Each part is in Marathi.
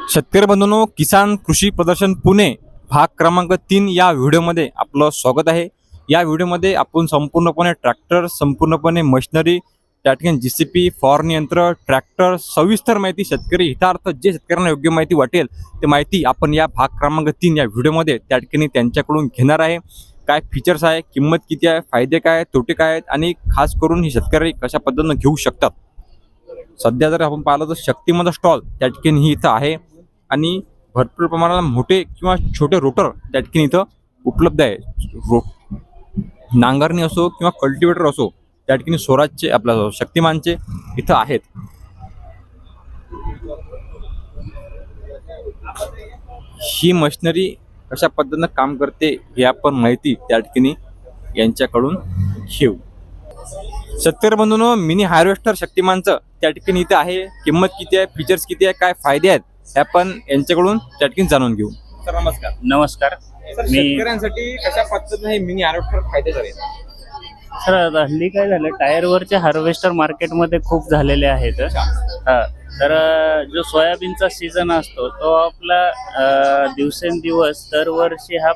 शेतकरी बंधूंनो, किसान कृषी प्रदर्शन पुणे भाग क्रमांक 3 या व्हिडिओमध्ये आपलं स्वागत आहे। या व्हिडिओमध्ये आपण संपूर्णपणे ट्रॅक्टर, संपूर्णपणे मशिनरी, त्या ठिकाणी जीसीपी, फवारणी यंत्र, ट्रॅक्टर, सविस्तर माहिती शेतकरी हितार्थ जे शेतकऱ्यांना योग्य माहिती वाटेल ते माहिती आपण या भाग क्रमांक 3 या व्हिडिओमध्ये त्या ठिकाणी त्यांच्याकडून घेणार आहे। काय फीचर्स आहे, किंमत किती आहे, फायदे काय, तोटे काय आहेत आणि खास करून हे शेतकरी कशा पद्धतीने घेऊ शकतात। सध्या जर आपण पाहिलं तर शक्तिमान स्टॉल त्या ठिकाणी ही इथं आहे आणि भरपूर प्रमाणात मोठे किंवा छोटे रोटर त्या ठिकाणी इथं उपलब्ध आहे। नांगरणी असो किंवा कल्टिवेटर असो त्या ठिकाणी स्वराजचे आपल्या शक्तिमानचे इथं आहेत। ही मशिनरी कशा पद्धतीने काम करते हे आपण माहिती त्या ठिकाणी यांच्याकडून घेऊ। शेतकरी बंधूंनो, मिनी हार्वेस्टर शक्तिमानचं त्या ठिकाणी इथे आहे। किंमत किती आहे, फीचर्स किती आहे, काय फायदे आहेत हे आपण यांच्याकडून त्या ठिकाणी जाणून घेऊ। सर नमस्कार। नमस्कार। शेतकऱ्यांसाठी कशा पद्धतीने हे मिनी हार्वेस्टर फायदेशीर आहे? सर हल्ली काय झालं, टायरवरचे हार्वेस्टर मार्केटमध्ये खूप झालेले आहेत। तर जो सोयाबीनचा सीझन असतो तो आपला दिवसेंदिवस दरवर्षी हा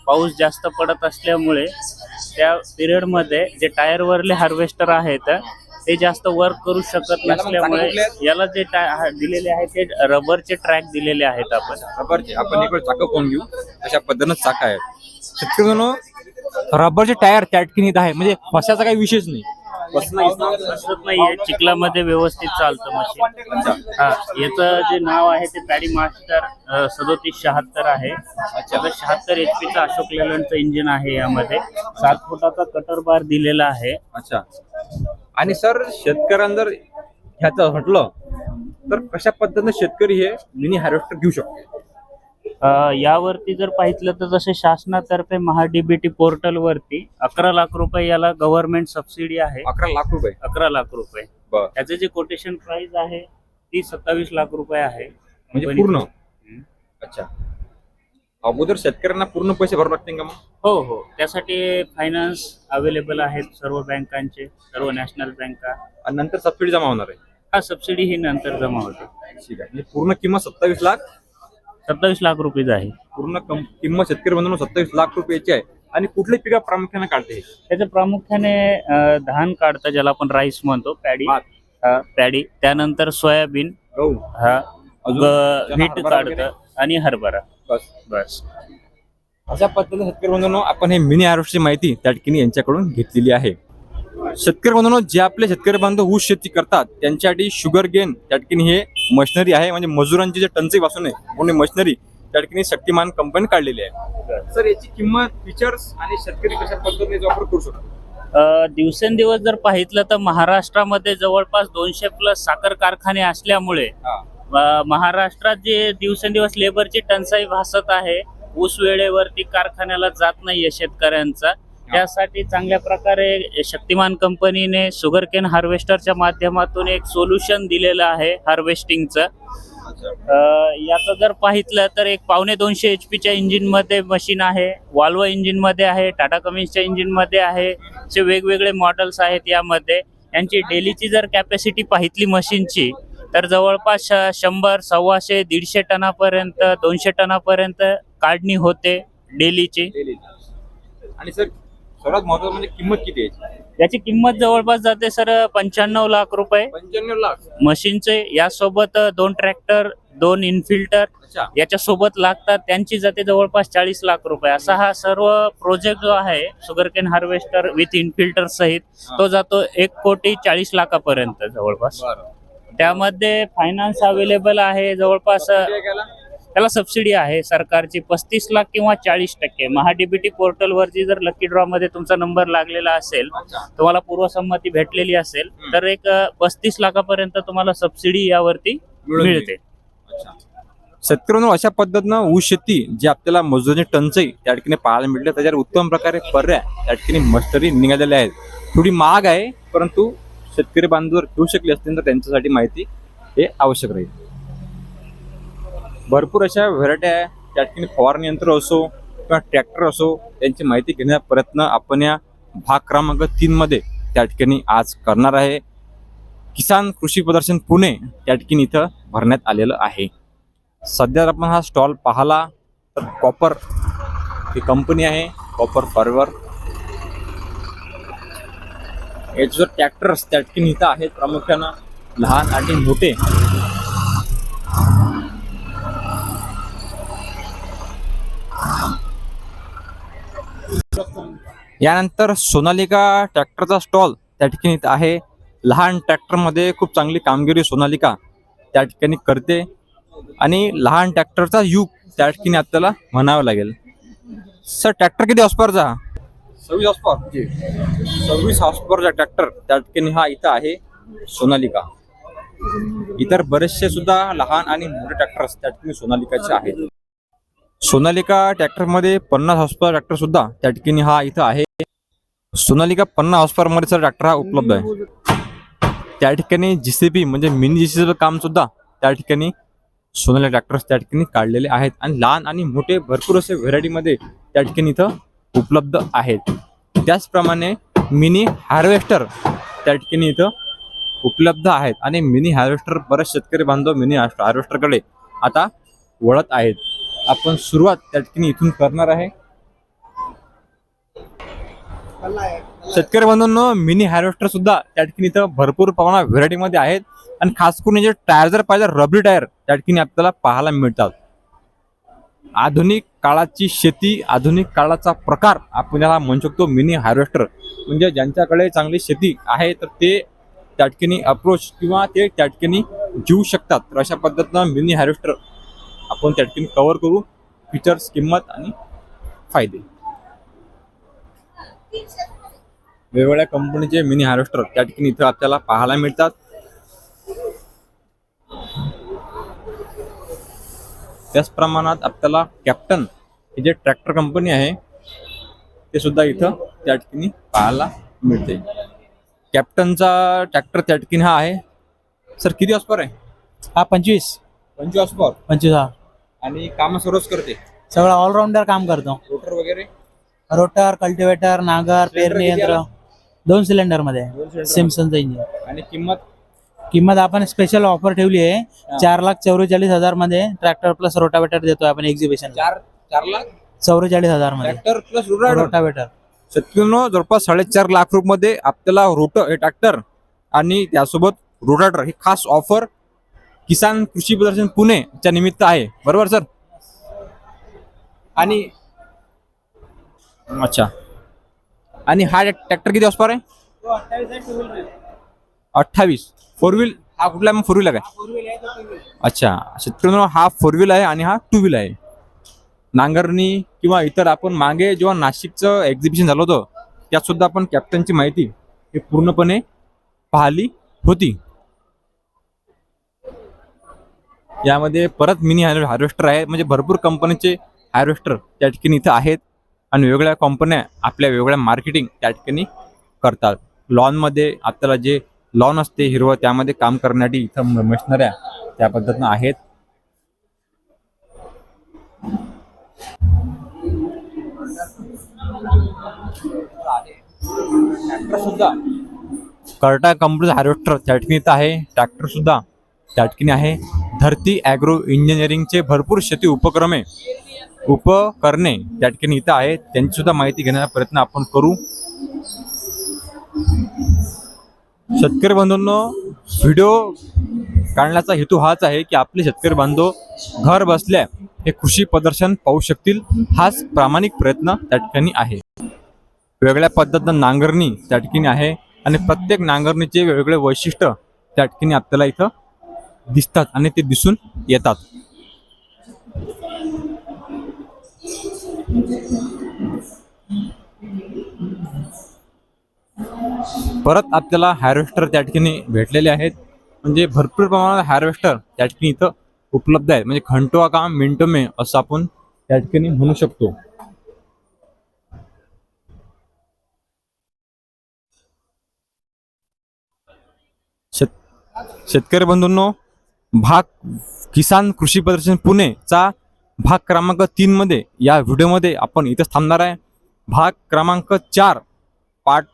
पाऊस जास्त पडत असल्यामुळे त्या पिरियडमध्ये जे टायरवरले हार्वेस्टर आहेत ते जास्त वर्क करू शकत नसल्यामुळे याला जे दिलेले आहेत ते रबरचे ट्रॅक दिलेले आहेत। रबरचे आपण एक वेळ चाक पाहून घेऊ अशा पद्धतीने चाक आहे। शेतकऱ्यांनो, रबरचे टायर त्या ठिकाणी आहे, म्हणजे फसायचा काही विषयच नाही, बसत नाहीये, चिखलामध्ये व्यवस्थित चालतं मशीन। याचं जे नाव आहे ते पॅडी मास्टर 3776 आहे। 76 HP चा अशोक लेलंडचं इंजिन आहे। यामध्ये 7 फुटाचा कटर बार दिलेला आहे। अच्छा। आणि सर शेतकऱ्यांना जर ह्याचं हटलं तर कशा पद्धतीने शेतकरी हे मिनी हार्वेस्टर घेऊ शकतो? यावरती जर पाहिलं तर जसे शासनातर्फे महाडीबीटी पोर्टल वरती 11 लाख रुपये याला गव्हर्नमेंट सबसिडी आहे। 11 लाख रुपये? 11 लाख रुपये। त्याचे जे कोटेशन प्राइस आहे ती 27 लाख रुपये आहे, म्हणजे पूर्ण। अच्छा। अगोदर शेतकऱ्यांना पूर्ण पैसे भरावे लागतील का मग? हो हो, त्यासाठी फायनान्स अवेलेबल आहेत सर्व बँकांचे, सर्व नॅशनल बँका। आणि नंतर सबसिडी जमा होणार आहे? हा, सबसिडी ही नंतर जमा होते। ठीक आहे, म्हणजे पूर्ण किंमत 27 लाख रुपये आहे। पूर्ण किंमत शेतकरी बंधूंनो 27 लाख रुपयाची आहे। आणि कुठले पिकं प्रामुख्याने काढते? त्याचं प्रामुख्याने धान काढतं, ज्याला आपण राईस म्हणतो, पॅडी, त्यानंतर सोयाबीन, गहू, व्हीट काढतं आणि हरभरा। बस अशा पद्धतीने शेतकरी बंधूंनो आपण हे मिनी हार्वेस्टरची माहिती त्या ठिकाणी यांच्याकडून घेतलेली आहे। शेतकरी बंधूंनो, जे आपले शेतकरी बांधव ऊस शेती करतात त्यांच्यासाठी शुगर गेन त्या ठिकाणी हे मशिनरी आहे, म्हणजे मजुरांची जे टंचाई वाचून आहे म्हणून मशिनरी त्या ठिकाणी शक्तिमान कंपनी काढलेली आहे। सर याची किंमत, फीचर्स आणि शेतकरी कशा पद्धतीने वापर करू शकतो? दिवसेंदिवस जर पाहिलं तर महाराष्ट्रामध्ये जवळपास 200+ साखर कारखाने असल्यामुळे महाराष्ट्रात जे दिवसेंदिवस लेबरची टंचाई भासत आहे, ऊस वेळेवरती कारखान्याला जात नाहीये शेतकऱ्यांचा, त्यासाठी चांगल्या प्रकारे शक्तिमान कंपनीने शुगरकेन हार्वेस्टरच्या माध्यमातून एक सोल्युशन दिलेलं आहे हार्वेस्टिंगचं। याचं जर पाहिलं तर एक 250 HP इंजिन मध्ये मशीन आहे, वॉल्वो इंजिन मध्ये आहे, टाटा कमिन्सच्या इंजिन मध्ये आहे, असे वेगवेगळे मॉडेल्स आहेत यामध्ये। यांची डेलीची जर कॅपॅसिटी पाहितली मशीनची तर जवळपास 100, 125, 150 टनापर्यंत, 200 टनापर्यंत काढणी होते डेलीची। आणि सर सर्वात महत्त्वाचं म्हणजे किंमत किती आहे याची? किंमत जवळपास जाते सर 95 लाख रुपये। 95 लाख मशीनचे, यासोबत 2 ट्रॅक्टर, 2 इनफिल्टर याच्या सोबत लागतात, त्यांची जाते जवळपास 40 लाख रुपये। असा हा सर्व प्रोजेक्ट जो आहे शुगरकेन हार्वेस्टर विथ इनफिल्टर सहित तो जातो 1,40 लाखापर्यंत जवळपास। त्यामध्ये फायनान्स अवेलेबल आहे, जवळपास त्याला सबसिडी आहे सरकारची 35 लाख किंवा 40%। महाडीबीटी पोर्टल वरती जर लकी ड्रॉ मध्ये तुमचा नंबर लागलेला असेल, तुम्हाला पूर्वसंमती भेटलेली असेल तर एक 35 लाखापर्यंत तुम्हाला सबसिडी यावरती मिळते। शेतकऱ्यांना अशा पद्धतीनं ऊस शेती जी आपल्याला मजुरांची टंचाई त्या ठिकाणी पाहायला मिळते, त्याच्यावर उत्तम प्रकारे पर्याय त्या ठिकाणी मशिनरी निघालेले आहेत। थोडी महाग आहे, परंतु शेतकरी बांधव घेऊ शकले असतील तर त्यांच्यासाठी माहिती हे आवश्यक राहील। भरपूर अशा व्हरायटी आहे त्या ठिकाणी, फवारणी यंत्र असो किंवा ट्रॅक्टर असो, त्यांची माहिती घेण्याचा प्रयत्न आपण या भाग क्रमांक 3 मध्ये त्या ठिकाणी आज करणार आहे। किसान कृषी प्रदर्शन पुणे त्या ठिकाणी इथं भरण्यात आलेलं आहे। सध्या जर आपण हा स्टॉल पाहिला तर कॉपर ही कंपनी आहे, कॉपर फॉरवर. याचे जो ट्रॅक्टर्स त्या ठिकाणी इथं आहेत, प्रामुख्यानं लहान आणि मोठे. यानंतर सोनालिका ट्रॅक्टरचा स्टॉल त्या ठिकाणी इथं आहे. लहान ट्रॅक्टरमध्ये खूप चांगली कामगिरी सोनालिका त्या ठिकाणी करते आणि लहान ट्रॅक्टरचा युग त्या ठिकाणी आपल्याला म्हणावं लागेल. सर, ट्रॅक्टर किती हॉर्सपावरचा? 26 हॉर्सपावर. 26 हॉर्सपावरचा ट्रॅक्टर त्या ठिकाणी हा इथं आहे सोनालिका. इतर बरेचसे सुद्धा लहान आणि मोठे ट्रॅक्टर्स त्या ठिकाणी सोनालिकाचे आहेत. सोनालिका ट्रॅक्टरमध्ये 50 हॉर्सपावर ट्रॅक्टर सुद्धा त्या ठिकाणी हा इथं आहे. सोनालिका 50 हॉर्सपावर मध्येचा ट्रॅक्टर हा उपलब्ध आहे. त्या ठिकाणी जीसीबी म्हणजे मिनी जीसीबीचं काम सुद्धा त्या ठिकाणी सोनालिका ट्रॅक्टर्स त्या ठिकाणी काढलेले आहेत आणि लहान आणि मोठे भरपूर असे व्हेरायटीमध्ये त्या ठिकाणी इथं उपलब्ध आहेत. त्याचप्रमाणे मिनी हार्वेस्टर त्या ठिकाणी इथं उपलब्ध आहेत आणि मिनी हार्वेस्टर बरेच शेतकरी बांधव मिनी हार्वेस्टरकडे आता वळत आहेत. आपण सुरुवात त्या ठिकाणी इथून करणार आहे. शेतकरी बांधवांनो, मिनी हार्वेस्टर सुद्धा त्या ठिकाणी इथं भरपूर प्रमाणात व्हेरायटीमध्ये आहेत आणि खास करून जे टायर जर पाहिजे रबरी टायर त्या ठिकाणी आपल्याला पाहायला मिळतात. आधुनिक काळाची शेती, आधुनिक काळाचा प्रकार आपण याला म्हणू शकतो मिनी हार्वेस्टर. म्हणजे ज्यांच्याकडे चांगली शेती आहे तर ते त्या ठिकाणी अप्रोच किंवा ते त्या ठिकाणी घेऊ शकतात. तर अशा पद्धतीनं मिनी हार्वेस्टर आपण त्या ठिकाणी कव्हर करू. फीचर्स, किंमत आणि फायदे. वेगवेगळ्या कंपनीचे मिनी हार्वेस्टर त्या ठिकाणी इथं आपल्याला पाहायला मिळतात. त्याच प्रमाणात आपल्याला कॅप्टन हे जे ट्रॅक्टर कंपनी आहे ते सुद्धा इथं त्या ठिकाणी पाहायला मिळते. कॅप्टनचा ट्रॅक्टर त्या ठिकाणी हा आहे. सर, किती हॉर्सपावर आहे हा 25 हॉर्सपावर 25 हा. आणि काम सर्वच करते? सगळं ऑलराऊंडर काम करतो. रोटर वगैरे? रोटर, कल्टिवेटर, नांगर, पेरणी यंत्र 2 सिलेंडर मध्ये. 2 सिलेंडर. सिम्सनचं इंजिन. आणि किंमत? किंमत आपण स्पेशल ऑफर ठेवली आहे. 4,44,000 मध्ये ट्रॅक्टर प्लस रोटावेटर देतोय आपण एक्झिबिशन. 4,44,000 मध्ये ट्रॅक्टर प्लस रोटावेटर. शेतकऱ्यांनो, जवळपास 4.5 लाख रुपये आपल्याला रोटर हे ट्रॅक्टर आणि त्यासोबत रोटाटर ही खास ऑफर किसान कृषी प्रदर्शन पुणे च्या निमित्त आहे. बरोबर सर? आणि अच्छा, आणि हा ट्रॅक्टर किती हॉर्सपावर आहे? 28. 4 व्हील हा कुठला आहे? 4 व्हील आहे काय? अच्छा, शेतकऱ्यांनो हा 4 व्हील आहे आणि हा 2 व्हील आहे. नांगरणी किंवा इतर आपण मागे जेव्हा नाशिकचं एक्झिबिशन झालं होतं त्यात सुद्धा आपण कॅप्टनची माहिती ही पूर्णपणे पाहिली होती. यामध्ये परत मिनी हार्वेस्टर आहे. म्हणजे भरपूर कंपनीचे हार्वेस्टर त्या ठिकाणी इथं आहेत आणि वेगवेगळ्या कंपन्या आपल्या वेगवेगळ्या मार्केटिंग त्या ठिकाणी करतात. लॉनमध्ये आपल्याला जे लॉन असते हिरवं त्यामध्ये काम करण्यासाठी इथं मशिनऱ्या त्या पद्धतीनं आहेत. ट्रॅक्टर सुद्धा कर्टा कंपनीचा हार्वेस्टर त्या ठिकाणी इथं आहे. ट्रॅक्टर सुद्धा त्या ठिकाणी आहे. धरती ॲग्रो इंजिनिअरिंगचे भरपूर शेती उपक्रमे उपकरणे त्या ठिकाणी इथं आहेत. त्यांची सुद्धा माहिती घेण्याचा प्रयत्न आपण करू. शेतकरी बांधवांनो, व्हिडिओ काढण्याचा हेतू हाच आहे की आपले शेतकरी बांधव घर बसल्या हे कृषी प्रदर्शन पाहू शकतील. हाच प्रामाणिक प्रयत्न त्या ठिकाणी आहे. वेगळ्या पद्धतीनं नांगरणी त्या ठिकाणी आहे आणि प्रत्येक नांगरणीचे वेगवेगळे वैशिष्ट्य त्या ठिकाणी आपल्याला इथं दिसतात आणि ते दिसून येतात. परत आपल्याला हार्वेस्टर त्या ठिकाणी भेटलेले आहेत. म्हणजे भरपूर प्रमाणात हार्वेस्टर त्या ठिकाणी इथं उपलब्ध आहेत. म्हणजे घंटो का काम मिनटो में असं आपण त्या ठिकाणी म्हणू शकतो. शेतकरी बंधूंनो, भाग किसान कृषी प्रदर्शन पुणेचा भाग क्रमांक 3 मध्ये या व्हिडिओमध्ये आपण इथंच थांबणार आहे. भाग क्रमांक 4 पार्ट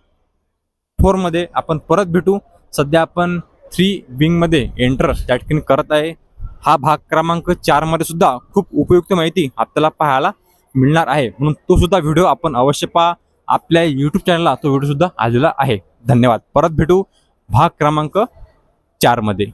4 मध्ये आपण परत भेटू. सध्या आपण 3 विंग मध्ये एंटर त्या ठिकाणी करत आहे. हा भाग क्रमांक 4 मध्ये सुद्धा खूप उपयुक्त माहिती आपल्याला पाहायला मिळणार आहे, म्हणून तो सुद्धा व्हिडिओ आपण अवश्य पहा. आपल्या यूट्यूब चॅनलला तो व्हिडिओ सुद्धा आलेला आहे. धन्यवाद. परत भेटू भाग क्रमांक 4 मध्ये.